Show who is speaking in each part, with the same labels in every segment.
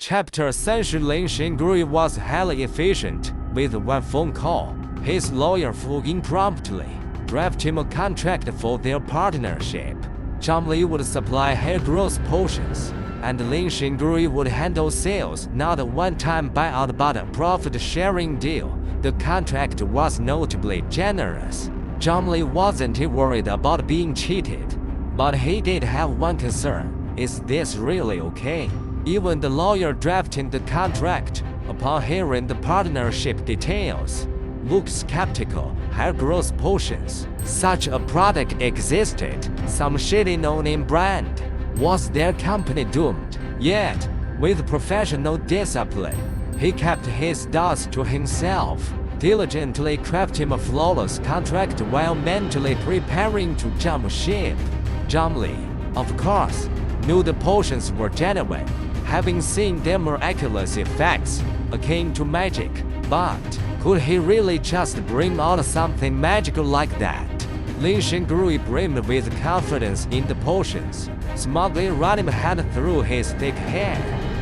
Speaker 1: Chapter 30 Lin Xingui was highly efficient. With one phone call, his lawyer would promptly draft him a contract for their partnership. Zhang Li would supply hair growth potions, and Lin Xingui would handle sales, not a one-time buyout but a profit-sharing deal. The contract was notably generous. Zhang Li wasn't worried about being cheated, but he did have one concern: is this really okay? Even the lawyer drafting the contract, upon hearing the partnership details, looked skeptical. Hair growth potions, such a product existed, some shady no-name brand. Was their company doomed? Yet, with professional discipline, he kept his doubts to himself, diligently crafting a flawless contract while mentally preparing to jump ship. Zhang Li, of course, knew the potions were genuine, having seen their miraculous effects, akin to magic. But could he really just bring out something magical like that? Lin Xingui brimmed with confidence in the potions, smugly running head through his thick hair.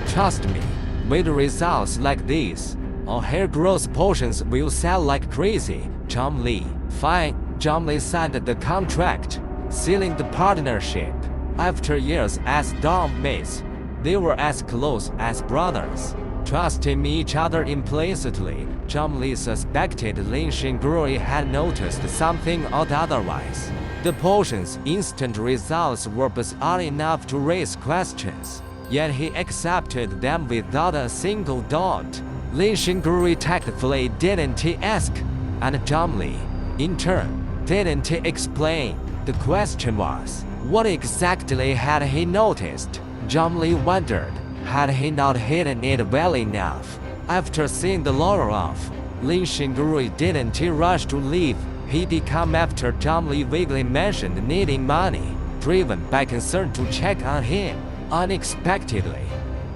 Speaker 1: Trust me, with results like these, our hair growth potions will sell like crazy. Zhang Li. Fine. Zhang Li signed the contract, sealing the partnership. After years as dormmates, they were as close as brothers. Trusting each other implicitly, Zhang Li suspected Lin Xingui had noticed something odd otherwise. The potion's instant results were bizarre enough to raise questions, yet he accepted them without a single doubt. Lin Xingui tactfully didn't ask, and Zhang Li, in turn, didn't explain. The question was, what exactly had he noticed? Zhang Li wondered, had he not hidden it well enough? After seeing the lawyer off, Lin Xingui didn't rush to leave. He did come after Zhang Li vaguely mentioned needing money, driven by concern to check on him. Unexpectedly,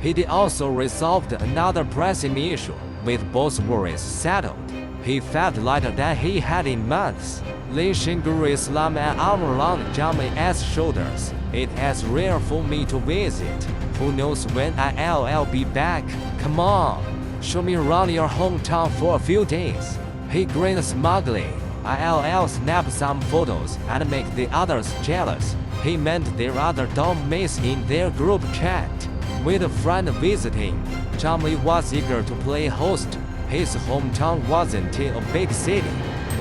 Speaker 1: he did also resolved another pressing issue. With both worries settled, he felt lighter than he had in months. Lin Xingui slumped an arm around Zhang Li's shoulders. It is rare for me to visit. Who knows when I'll be back? Come on, show me around your hometown for a few days. He grinned smugly. I'll snap some photos and make the others jealous. He meant their other dormmates in their group chat. With a friend visiting, Zhang Li was eager to play host. His hometown wasn't a big city,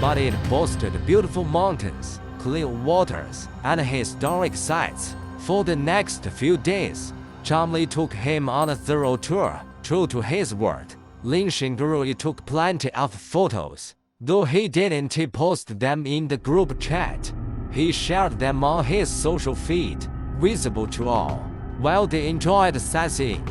Speaker 1: but it boasted beautiful mountains, clear waters, and historic sites. For the next few days, Zhang Li took him on a thorough tour. True to his word, Lin Xingui took plenty of photos. Though he didn't post them in the group chat, he shared them on his social feed, visible to all. While they enjoyed sightseeing,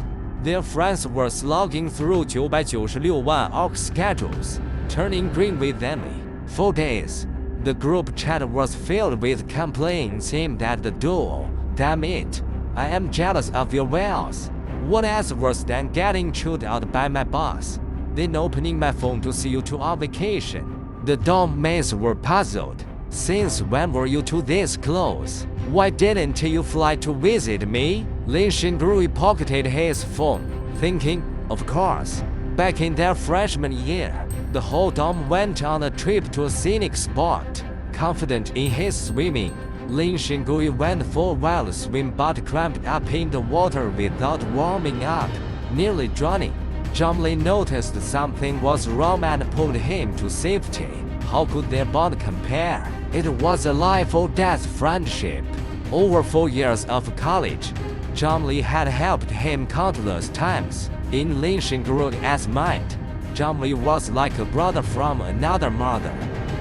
Speaker 1: their friends were slogging through 996万 orc schedules, turning green with envy. For days, the group chat was filled with complaints aimed at the duo. Damn it, I am jealous of your wealth. What is worse than getting chewed out by my boss? Then opening my phone to see you two on vacation. The dormmates were puzzled. Since when were you two this close? Why didn't you fly to visit me? Lin Xingui pocketed his phone, thinking, of course. Back in their freshman year, the whole dorm went on a trip to a scenic spot. Confident in his swimming, Lin Xingui went for a wild swim but cramped up in the water without warming up, nearly drowning. Zhang Li noticed something was wrong and pulled him to safety. How could their bond compare? It was a life-or-death friendship. Over 4 years of college, Zhang Li had helped him countless times. In Lin Xingui's mind, Zhang Li was like a brother from another mother.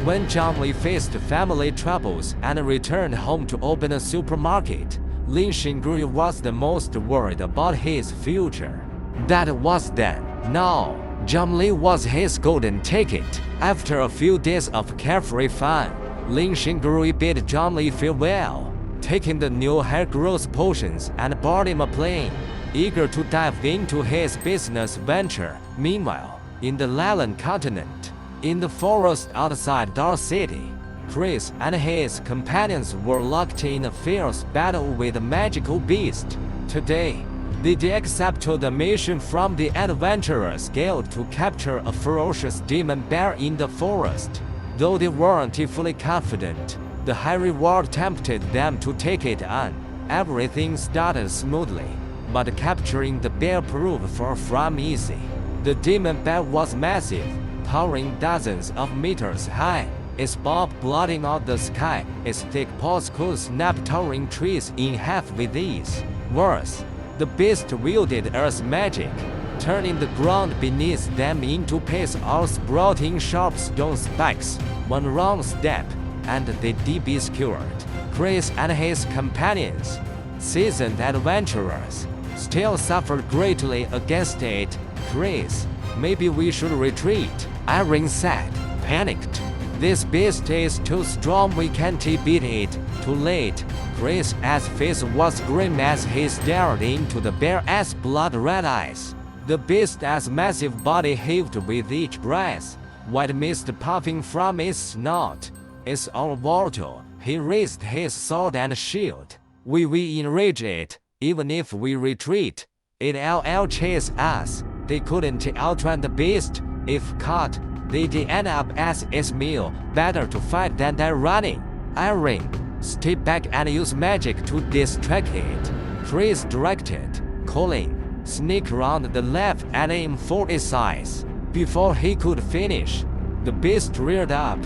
Speaker 1: When Zhang Li faced family troubles and returned home to open a supermarket, Lin Xingui was the most worried about his future. That was then. Now, Zhang Li was his golden ticket. After a few days of carefree fun, Lin Xingui bid Zhang Li farewell, taking the new hair growth potions and board him a plane, eager to dive into his business venture. Meanwhile, in the Leland continent, in the forest outside Dar City, Chris and his companions were locked in a fierce battle with a magical beast. Today, They accepted the mission from the adventurers guild to capture a ferocious demon bear in the forest. Though they weren't fully confident, the high reward tempted them to take it on. Everything started smoothly, but capturing the bear proved far from easy. The demon bear was massive, towering dozens of meters high. Its bulk blotting out the sky, its thick paws could snap towering trees in half with ease. Worse, the beast wielded earth magic, turning the ground beneath them into paste or sprouting sharp stone spikes. One wrong step, and they'd be skewered. Chris and his companions, seasoned adventurers, still suffered greatly against it. Chris, maybe we should retreat, Irene said, panicked. This beast is too strong, we can't beat it. Too late. Chris' face was grim as he stared into the bear's blood-red eyes. The beast's massive body heaved with each breath, white mist puffing from its snout. Its own volatile, he raised his sword and shield. We enrage it, even if we retreat. It'll chase us. They couldn't outrun the beast. If caught, they'd end up as its meal. Better to fight than die running. Irene, step back and use magic to distract it, Chris directed, calling. Sneak around the left and aim for its eyes. Before he could finish, the beast reared up,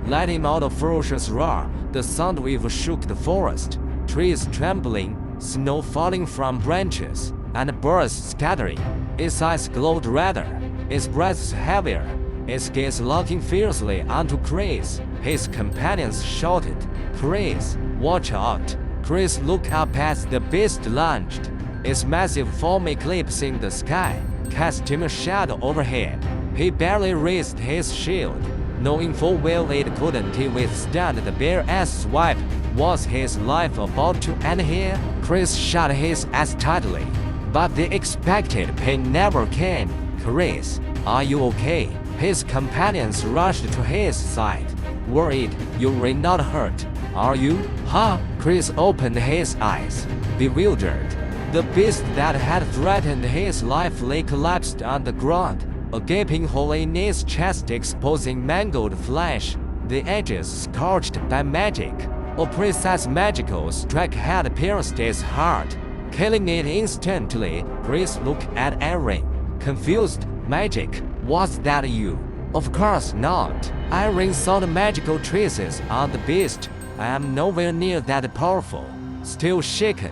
Speaker 1: letting out a ferocious roar. The sound wave shook the forest, trees trembling, snow falling from branches, and birds scattering. Its eyes glowed redder, its breath heavier, its gaze locking fiercely onto Chris. His companions shouted, "Chris, watch out!" Chris looked up as the beast lunged, its massive form eclipsing the sky, casting a shadow overhead. He barely raised his shield, knowing full well it couldn't withstand the bear's swipe. Was his life about to end here? Chris shut his eyes tightly, but the expected pain never came. "Chris, are you okay?" His companions rushed to his side. "Worried, you're not hurt, are you?" "Huh?" Chris opened his eyes, bewildered. The beast that had threatened his life lay collapsed on the ground, a gaping hole in its chest exposing mangled flesh, the edges scorched by magic. A precise magical strike had pierced its heart, killing it instantly. Chris looked at Irene, confused. "Magic? Was that you?" "Of course not." Irene saw the magical traces on the beast. "I am nowhere near that powerful." Still shaken,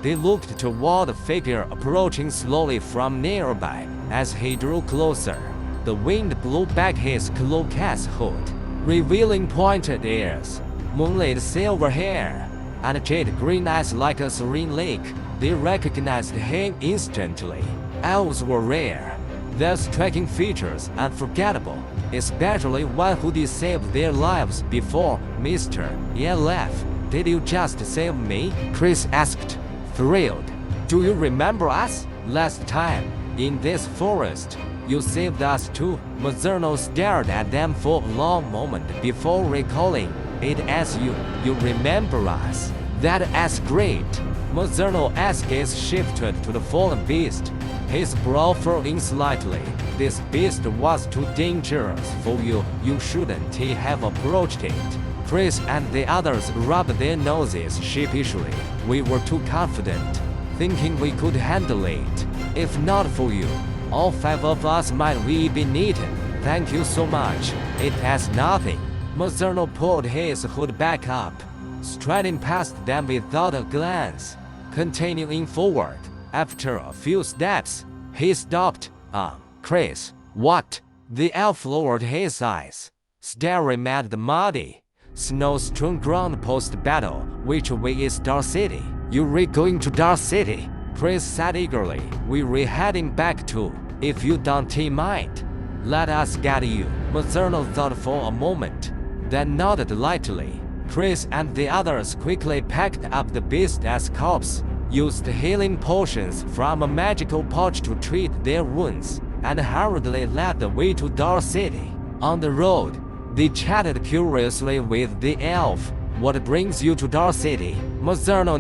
Speaker 1: they looked toward the figure approaching slowly from nearby. As he drew closer, the wind blew back his cloak's hood, revealing pointed ears, moonlit silver hair, and jade-green eyes like a serene lake. They recognized him instantly. Elves were rare, their striking features unforgettable, especially one who saved their lives before. "Mr. Yelef, did you just save me?" Chris asked, thrilled. "Do you remember us? Last time, in this forest, you saved us too." Mazzurno stared at them for a long moment before recalling it. "As you remember us? That's great." Mazzurno's gaze shifted to the fallen beast, his brow furrowing slightly. "This beast was too dangerous for you. You shouldn't have approached it." Chris and the others rubbed their noses sheepishly. "We were too confident, thinking we could handle it. If not for you, all 5 of us might be eaten. Thank you so much. It has nothing." Mazzurno pulled his hood back up, striding past them without a glance, continuing forward. After a few steps, he stopped. Chris, what?" The elf lowered his eyes, staring at the muddy, snow-strewn ground post-battle. "Which way is Dark City?" "You're going to Dark City?" Chris said eagerly. "We're heading back too, if you don't mind." "Let us get you." Mazzurno thought for a moment, then nodded lightly. Chris and the others quickly packed up the beast's corpse, used healing potions from a magical pouch to treat their wounds, and hurriedly led the way to Dark City. On the road, they chatted curiously with the elf. "What brings you to Dark City?" Mazzurno,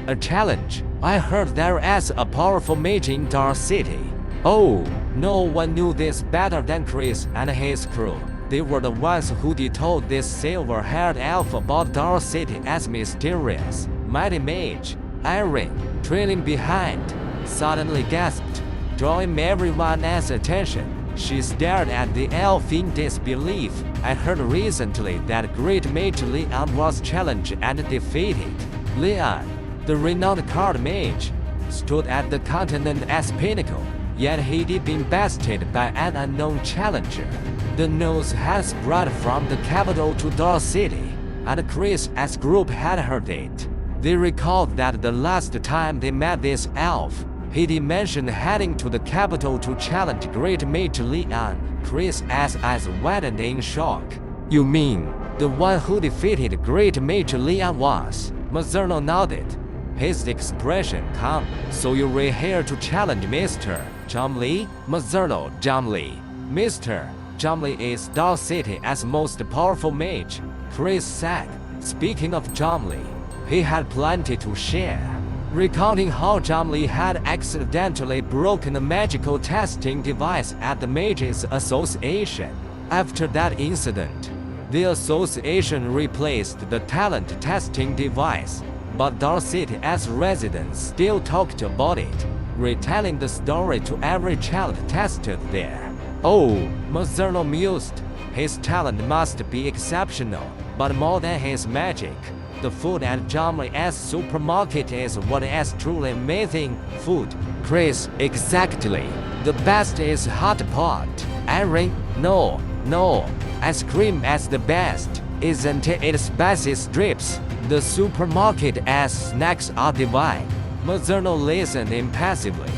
Speaker 1: "A challenge. I heard there is a powerful mage in Dark City. Oh, no one knew this better than Chris and his crew. They were the ones who told this silver-haired elf about Dark City as mysterious. Mighty mage, Irene, trailing behind, suddenly gasped, drawing everyone's attention. She stared at the elf in disbelief. I heard recently that great mage Leon was challenged and defeated. Leon, the renowned card mage, stood at the continent's pinnacle, yet he'd been bested by an unknown challenger. The news had spread from the capital to Dark City, and Chris's group had heard it. They recalled that the last time they met this elf, he'd mentioned heading to the capital to challenge Great Mage Leon. Chris's eyes widened in shock. You mean, the one who defeated Great Mage Leon was? Mazzurno nodded, his expression calm. So you're here to challenge Mr. Jomli? Mazzurno, Jomli. Mr. Jomli is Dark City's most powerful mage, Chris said. Speaking of Jomli, he had plenty to share, recounting how Jomli had accidentally broken a magical testing device at the Mages Association. After that incident, the association replaced the talent testing device, but Dark City's residents still talked about it, retelling the story to every child tested there. Oh, Mazzurno mused. His talent must be exceptional, but more than his magic, the food at Jomli's supermarket is what is truly amazing. Food. Chris, exactly. The best is hot pot. Irene, no. Ice cream is the best. Isn't it spicy strips? The supermarket as snacks are divine. Mazzurno listened impassively,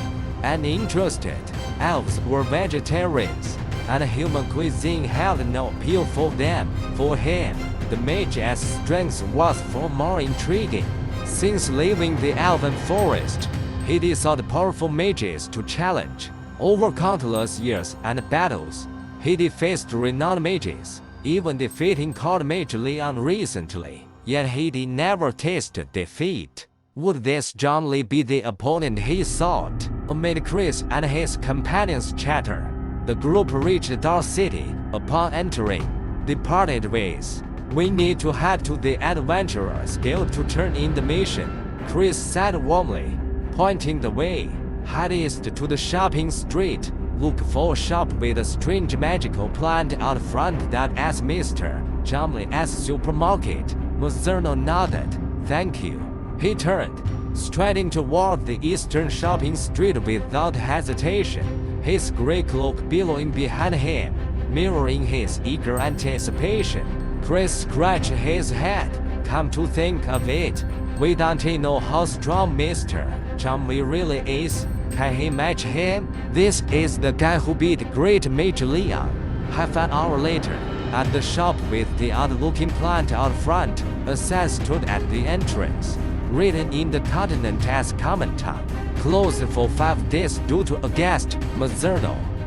Speaker 1: uninterested. Elves were vegetarians, and human cuisine held no appeal for them. For him, the mage's strength was far more intriguing. Since leaving the elven forest, he sought powerful mages to challenge. Over countless years and battles, he faced renowned mages, even defeating card mage Leon recently. Yet he never tasted defeat. Would this Jomli be the opponent he sought? Amid Chris and his companions' chatter, the group reached Dark City. Upon entering, they parted ways. We need to head to the Adventurers Guild to turn in the mission, Chris said warmly, pointing the way. Head east to the shopping street. Look for a shop with a strange magical plant out front that is Mr. Jomli's supermarket. Mazzurno nodded. Thank you. He turned, striding toward the eastern shopping street without hesitation, his gray cloak billowing behind him, mirroring his eager anticipation. Chris scratched his head. Come to think of it, we don't know how strong Mr. Jomli really is. Can he match him? This is the guy who beat Great Mage Leon. Half an hour later, at the shop with the odd-looking plant out front, a sign stood at the entrance, written in the continent as common tongue. Closed for 5 days due to a guest, Mazzurno.